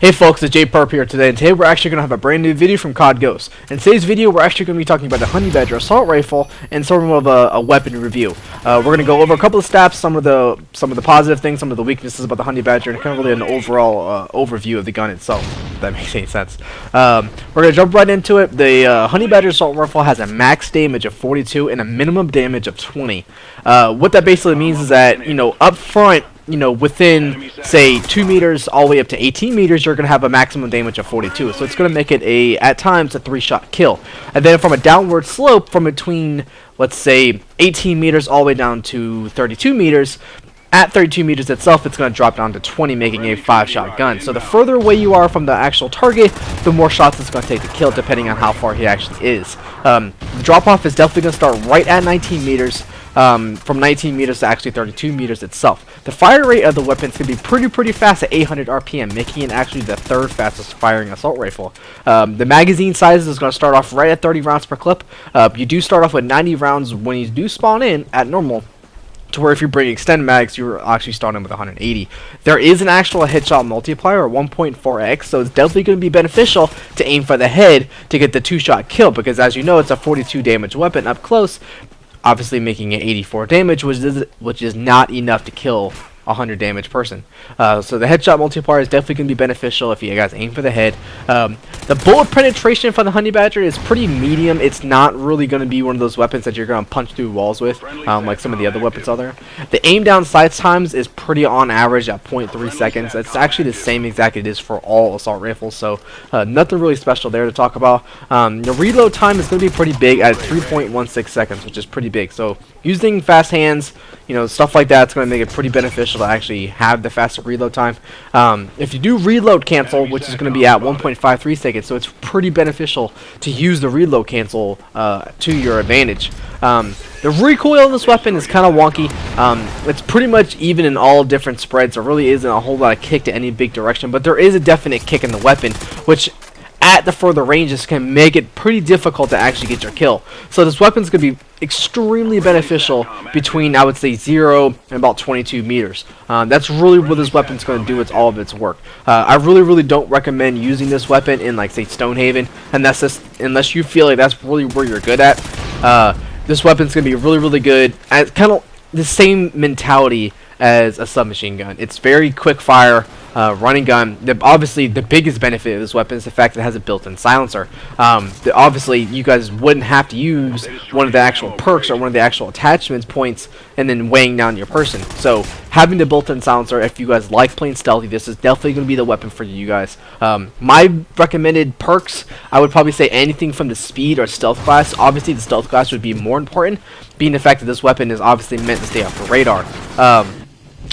Hey folks, it's jperp here today, and today we're actually going to have a brand new video from COD Ghost. In today's video, we're actually going to be talking about the Honey Badger assault rifle and sort of a weapon review. We're going to go over a couple of stats, some of the positive things, some of the weaknesses about the Honey Badger, and kind of really an overall overview of the gun itself, if that makes any sense. We're going to jump right into it. The Honey Badger assault rifle has a max damage of 42 and a minimum damage of 20. What that basically means is that, up front, within, say, 2 meters all the way up to 18 meters, you're going to have a maximum damage of 42. So it's going to make it, at times, a 3-shot kill. And then from a downward slope, from between, let's say, 18 meters all the way down to 32 meters, at 32 meters itself, it's going to drop down to 20, making a 5-shot gun. So the further away you are from the actual target, the more shots it's going to take to kill, depending on how far he actually is. The drop-off is definitely going to start right at 19 meters. From 19 meters to actually 32 meters itself. The fire rate of the weapons can be pretty fast at 800 RPM, making it actually the third fastest firing assault rifle. The magazine size is going to start off right at 30 rounds per clip. You do start off with 90 rounds when you do spawn in at normal, to where if you bring extended mags, you're actually starting with 180. There is an actual headshot multiplier, or 1.4x, so it's definitely going to be beneficial to aim for the head to get the 2-shot kill, because as you know, it's a 42 damage weapon up close, obviously making it 84 damage, which is not enough to kill a 100 damage person. So the headshot multiplier is definitely going to be beneficial if you guys aim for the head. The bullet penetration for the Honey Badger is pretty medium. It's not really going to be one of those weapons that you're going to punch through walls with, like some of the other weapons out there. The aim down sight times is pretty on average at 0.3 seconds. It's actually the same exact it is for all assault rifles, so nothing really special there to talk about. The reload time is going to be pretty big at 3.16 seconds, which is pretty big. So using fast hands, stuff like that, it's going to make it pretty beneficial to actually have the faster reload time. If you do reload cancel, which is going to be at 1.53 seconds, so it's pretty beneficial to use the reload cancel to your advantage. The recoil of this weapon is kind of wonky. It's pretty much even in all different spreads. There really isn't a whole lot of kick to any big direction, but there is a definite kick in the weapon, which at the further ranges can make it pretty difficult to actually get your kill. So this weapon's going to be extremely beneficial between, I would say, 0 and about 22 meters. That's really what this weapon's going to do. It's all of its work. I really don't recommend using this weapon in, like, say, Stonehaven, unless you feel like that's really where you're good at. This weapon's going to be really good at kind of the same mentality as a submachine gun. It's very quick fire, running gun. Obviously, the biggest benefit of this weapon is the fact that it has a built-in silencer. Obviously, you guys wouldn't have to use one of the actual perks or one of the actual attachments points and then weighing down your person. So having the built-in silencer, if you guys like playing stealthy, this is definitely going to be the weapon for you guys. My recommended perks, I would probably say anything from the speed or stealth class. Obviously, the stealth class would be more important, being the fact that this weapon is obviously meant to stay off the radar.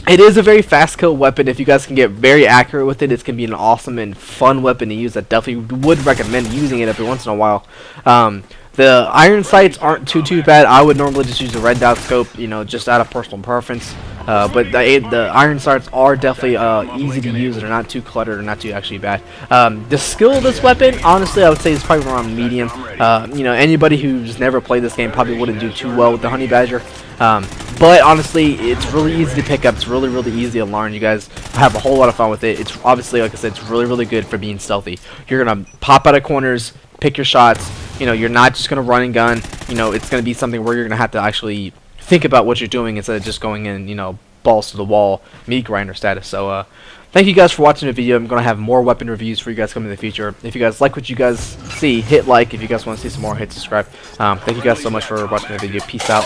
It is a very fast kill weapon. If you guys can get very accurate with it, it's going to be an awesome and fun weapon to use. I definitely would recommend using it every once in a while. The iron sights aren't too bad. I would normally just use a red dot scope, just out of personal preference. But the iron sights are definitely easy to use. They're not too cluttered or not too actually bad. The skill of this weapon, honestly, I would say is probably around medium. Anybody who's never played this game probably wouldn't do too well with the Honey Badger. But honestly, it's really easy to pick up. It's really easy to learn. You guys have a whole lot of fun with it. It's obviously, like I said, it's really good for being stealthy. You're gonna pop out of corners, pick your shots. You're not just gonna run and gun. It's gonna be something where you're gonna have to actually think about what you're doing instead of just going in, balls to the wall, meat grinder status. So thank you guys for watching the video. I'm going to have more weapon reviews for you guys coming in the future. If you guys like what you guys see, hit like. If you guys want to see some more, hit subscribe. Thank you guys so much for watching the video. Peace out.